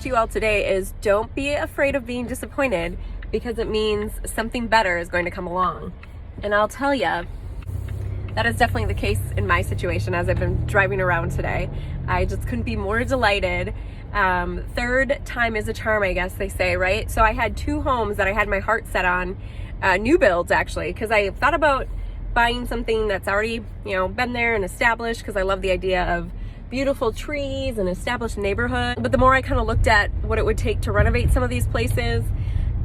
to you all today is don't be afraid of being disappointed, because it means something better is going to come along. And I'll tell you, that is definitely the case in my situation as I've been driving around today. I just couldn't be more delighted. Third time is a charm, I guess they say, right? So I had two homes that I had my heart set on, new builds actually, because I thought about buying something that's already, been there and established, because I love the idea of beautiful trees and established neighborhood. But the more I kind of looked at what it would take to renovate some of these places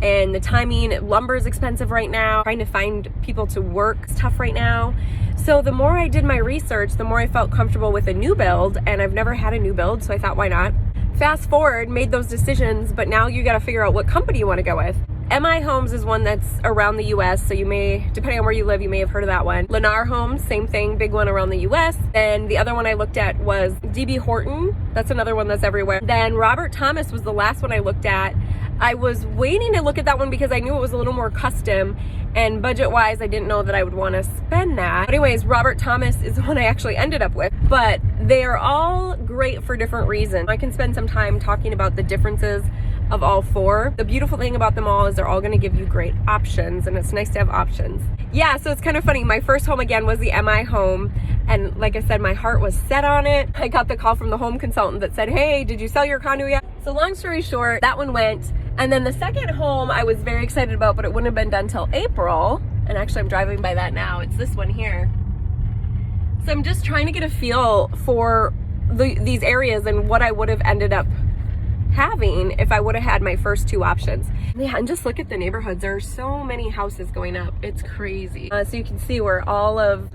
and the timing, lumber is expensive right now. Trying to find people to work is tough right now. So the more I did my research, the more I felt comfortable with a new build, and I've never had a new build, so I thought, why not? Fast forward, made those decisions, but now you got to figure out what company you want to go with. MI Homes is one that's around the US, so you may, depending on where you live, you may have heard of that one. Lennar Homes, same thing, big one around the US. And the other one I looked at was DB Horton. That's another one that's everywhere. Then Robert Thomas was the last one I looked at. I was waiting to look at that one because I knew it was a little more custom, and budget-wise, I didn't know that I would want to spend that. But anyways, Robert Thomas is the one I actually ended up with. But they are all great for different reasons. I can spend some time talking about the differences of all four. The beautiful thing about them all is they're all going to give you great options, and it's nice to have options. Yeah, so it's kind of funny. My first home again was the MI home, and like I said, my heart was set on it. I got the call from the home consultant that said, hey, did you sell your condo yet? So long story short, that one went. And then the second home I was very excited about, but it wouldn't have been done till April. And actually I'm driving by that now. It's this one here. So I'm just trying to get a feel for these areas and what I would have ended up having if I would have had my first two options. Yeah, and just look at the neighborhoods. There are so many houses going up. It's crazy. So you can see where all of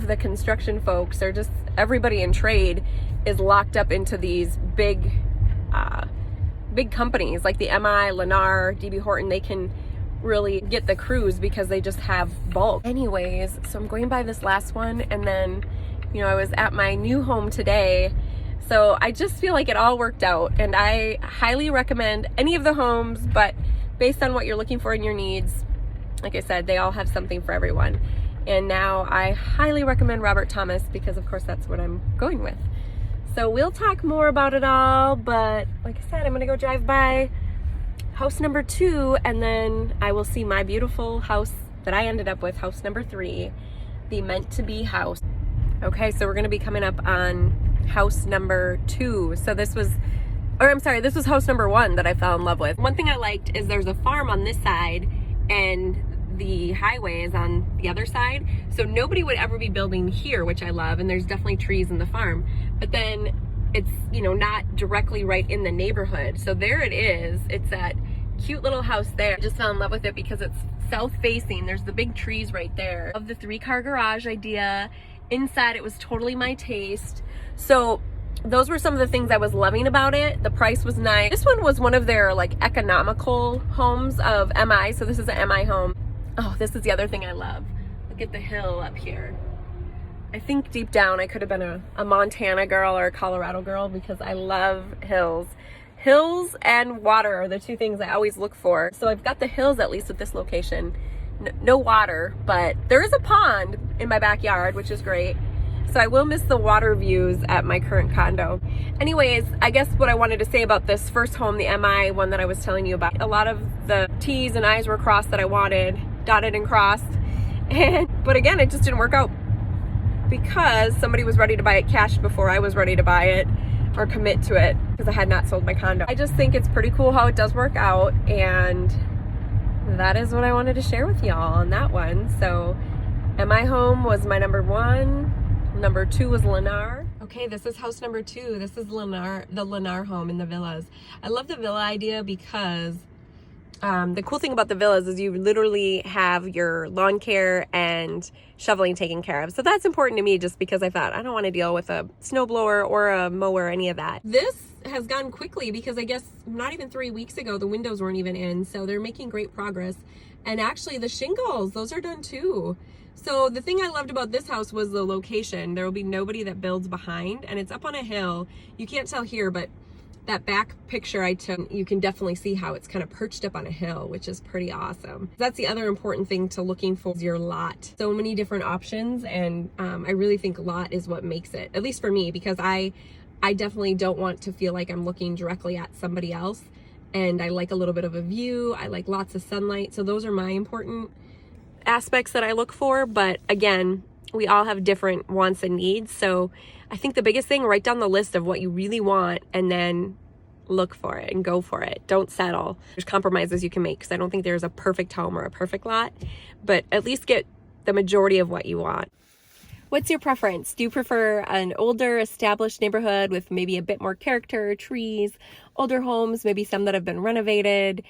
the construction folks are just, everybody in trade is locked up into these big companies like the MI, Lennar, DB Horton. They can really get the crews because they just have bulk. Anyways, so I'm going by this last one, and then, I was at my new home today. So I just feel like it all worked out, and I highly recommend any of the homes, but based on what you're looking for in your needs, like I said, they all have something for everyone. And now I highly recommend Robert Thomas because of course that's what I'm going with. So we'll talk more about it all, but like I said, I'm gonna go drive by house number 2, and then I will see my beautiful house that I ended up with, house number 3, the meant to be house. Okay, so we're gonna be coming up on house number 2. So this was house number 1 that I fell in love with. One thing I liked is there's a farm on this side and the highway is on the other side. So nobody would ever be building here, which I love, and there's definitely trees in the farm. But then it's, not directly right in the neighborhood. So there it is. It's that cute little house there. I just fell in love with it because it's south facing. There's the big trees right there. Of the 3-car garage idea. Inside it was totally my taste. So those were some of the things I was loving about it. The price was nice. This one was one of their economical homes of MI. So this is an MI home. Oh, this is the other thing I love. Look at the hill up here. I think deep down I could have been a Montana girl or a Colorado girl because I love hills. Hills and water are the two things I always look for. So I've got the hills, at least at this location. No water, but there is a pond in my backyard, which is great. So I will miss the water views at my current condo. Anyways, I guess what I wanted to say about this first home, the MI one that I was telling you about, a lot of the T's and I's were crossed that I wanted, dotted and crossed. But again, it just didn't work out because somebody was ready to buy it cash before I was ready to buy it or commit to it because I had not sold my condo. I just think it's pretty cool how it does work out, and that is what I wanted to share with y'all on that one. So MI home was my number 1. Number 2 was Lennar. Okay, this is house number 2. This is the Lennar home in the villas. I love the villa idea because the cool thing about the villas is you literally have your lawn care and shoveling taken care of. So that's important to me just because I thought I don't want to deal with a snowblower or a mower or any of that. This has gone quickly because I guess not even 3 weeks ago the windows weren't even in, so they're making great progress. And actually the shingles, those are done too. So the thing I loved about this house was the location. There will be nobody that builds behind, and it's up on a hill. You can't tell here, but that back picture I took, you can definitely see how it's kind of perched up on a hill, which is pretty awesome. That's the other important thing to looking for is your lot. So many different options, and I really think lot is what makes it, at least for me, because I I definitely don't want to feel like I'm looking directly at somebody else. And I like a little bit of a view. I like lots of sunlight. So those are my important aspects that I look for. But again, we all have different wants and needs. So I think the biggest thing, write down the list of what you really want and then look for it and go for it. Don't settle. There's compromises you can make, because I don't think there's a perfect home or a perfect lot, but at least get the majority of what you want. What's your preference? Do you prefer an older, established neighborhood with maybe a bit more character, trees, older homes, maybe some that have been renovated,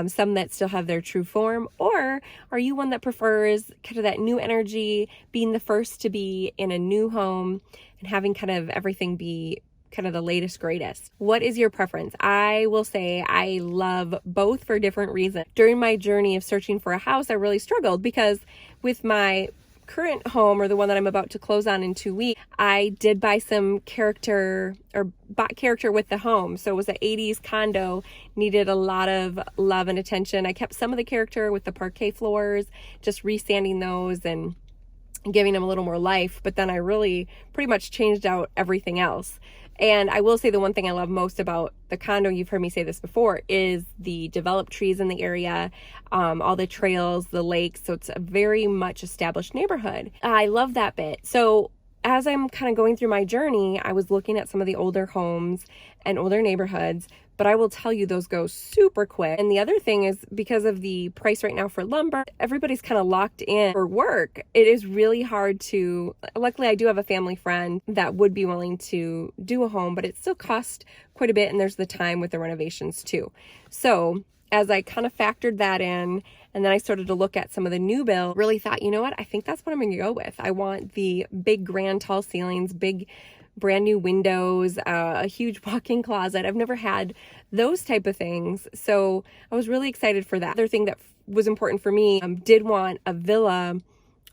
some that still have their true form? Or are you one that prefers kind of that new energy, being the first to be in a new home and having kind of everything be kind of the latest, greatest? What is your preference? I will say I love both for different reasons. During my journey of searching for a house, I really struggled because with my current home, or the one that I'm about to close on in 2 weeks, I did buy some character, or bought character with the home. So it was an 80s condo, needed a lot of love and attention. I kept some of the character with the parquet floors, just resanding those and giving them a little more life. But then I really pretty much changed out everything else. And I will say the one thing I love most about the condo, you've heard me say this before, is the developed trees in the area, all the trails, the lakes. So it's a very much established neighborhood. I love that bit. So as I'm kind of going through my journey, I was looking at some of the older homes and older neighborhoods, but I will tell you those go super quick. And the other thing is, because of the price right now for lumber, everybody's kind of locked in for work. It is really hard to, luckily I do have a family friend that would be willing to do a home, but it still costs quite a bit. And there's the time with the renovations too. So as I kind of factored that in, and then I started to look at some of the new build, really thought, you know what, I think that's what I'm going to go with. I want the big, grand, tall ceilings, big, brand new windows, a huge walk-in closet. I've never had those type of things. So I was really excited for that. Other thing that was important for me, did want a villa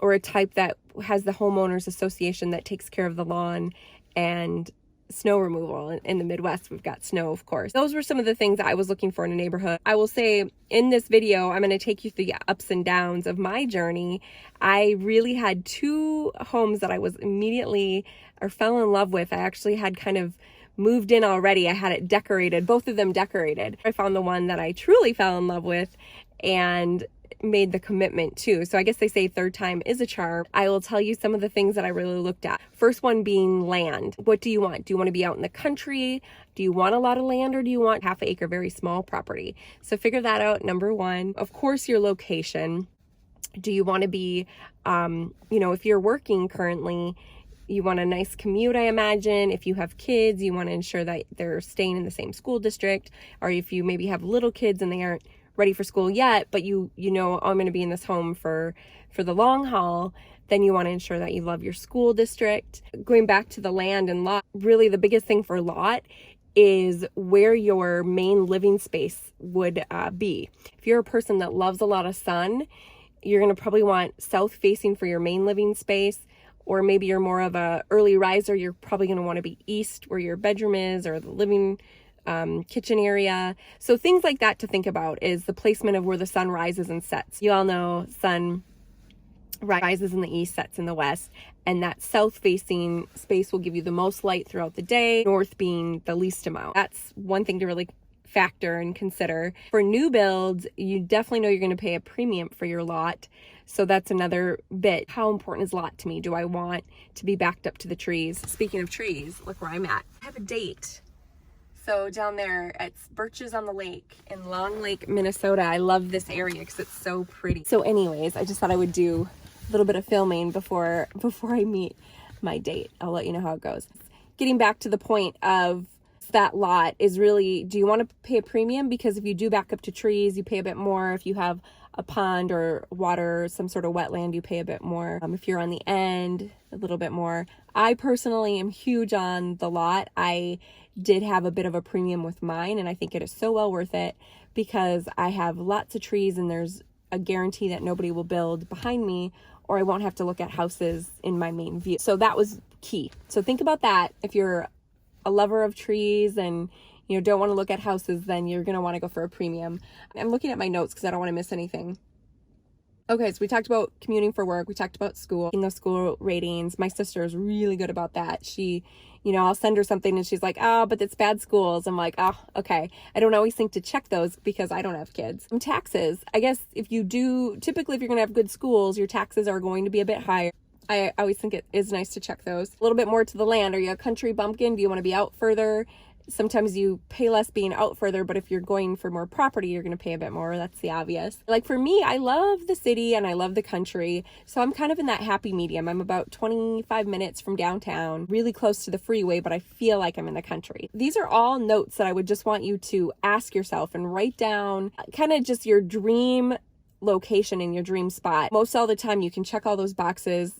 or a type that has the homeowners association that takes care of the lawn and snow removal. In the Midwest, we've got snow, of course. Those were some of the things that I was looking for in a neighborhood. I will say in this video, I'm going to take you through the ups and downs of my journey. I really had 2 homes that I was immediately or fell in love with. I actually had kind of moved in already. I had it decorated, both of them decorated. I found the one that I truly fell in love with and made the commitment to. So I guess they say third time is a charm. I will tell you some of the things that I really looked at. First one being land. What do you want? Do you want to be out in the country? Do you want a lot of land, or do you want half an acre, very small property? So figure that out. Number one, of course, your location. Do you want to be, if you're working currently, you want a nice commute, I imagine. If you have kids, you want to ensure that they're staying in the same school district. Or if you maybe have little kids and they aren't ready for school yet, but you know, I'm going to be in this home for the long haul, then you want to ensure that you love your school district. Going back to the land and lot, really the biggest thing for lot is where your main living space would be. If you're a person that loves a lot of sun, you're going to probably want south facing for your main living space. Or maybe you're more of a early riser, you're probably going to want to be east where your bedroom is, or the living kitchen area. So things like that to think about is the placement of where the sun rises and sets. You all know sun rises in the east, sets in the west, and that south facing space will give you the most light throughout the day, north being the least amount. That's one thing to really factor and consider. For new builds, you definitely know you're going to pay a premium for your lot. So that's another bit. How important is lot to me? Do I want to be backed up to the trees? Speaking of trees, look where I'm at. I have a date. So down there, it's Birches on the Lake in Long Lake, Minnesota. I love this area because it's so pretty. So anyways, I just thought I would do a little bit of filming before I meet my date. I'll let you know how it goes. Getting back to the point of that lot is really, do you want to pay a premium? Because if you do back up to trees, you pay a bit more. If you have a pond or water, some sort of wetland, you pay a bit more. If you're on the end, a little bit more. I personally am huge on the lot. I did have a bit of a premium with mine, and I think it is so well worth it because I have lots of trees and there's a guarantee that nobody will build behind me, or I won't have to look at houses in my main view. So that was key. So think about that. If you're a lover of trees and don't want to look at houses, then you're going to want to go for a premium. I'm looking at my notes because I don't want to miss anything. Okay, so we talked about commuting for work. We talked about school, in those school ratings. My sister is really good about that. She, I'll send her something and she's like, oh, but it's bad schools. I'm like, oh, okay. I don't always think to check those because I don't have kids. Taxes. I guess typically if you're going to have good schools, your taxes are going to be a bit higher. I always think it is nice to check those. A little bit more to the land. Are you a country bumpkin? Do you want to be out further? Sometimes you pay less being out further, but if you're going for more property, you're going to pay a bit more. That's the obvious. Like for me, I love the city and I love the country. So I'm kind of in that happy medium. I'm about 25 minutes from downtown, really close to the freeway, but I feel like I'm in the country. These are all notes that I would just want you to ask yourself and write down kind of just your dream location and your dream spot. Most all the time, you can check all those boxes.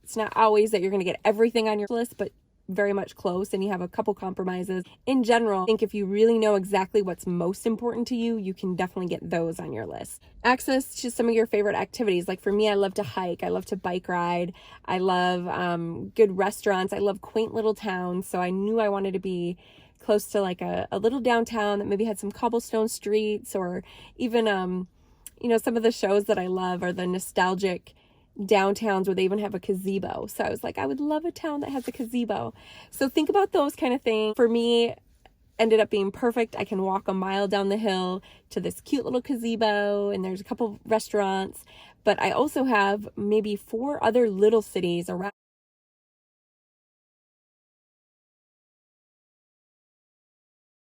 It's not always that you're going to get everything on your list, but very much close, and you have a couple compromises. In general, I think if you really know exactly what's most important to you, you can definitely get those on your list. Access to some of your favorite activities. Like for me, I love to hike. I love to bike ride. I love good restaurants. I love quaint little towns. So I knew I wanted to be close to like a little downtown that maybe had some cobblestone streets, or even, some of the shows that I love are the nostalgic downtowns where they even have a gazebo. So I was like, I would love a town that has a gazebo. So think about those kind of things. For me, ended up being perfect. I can walk a mile down the hill to this cute little gazebo, and there's a couple restaurants, but I also have maybe 4 other little cities around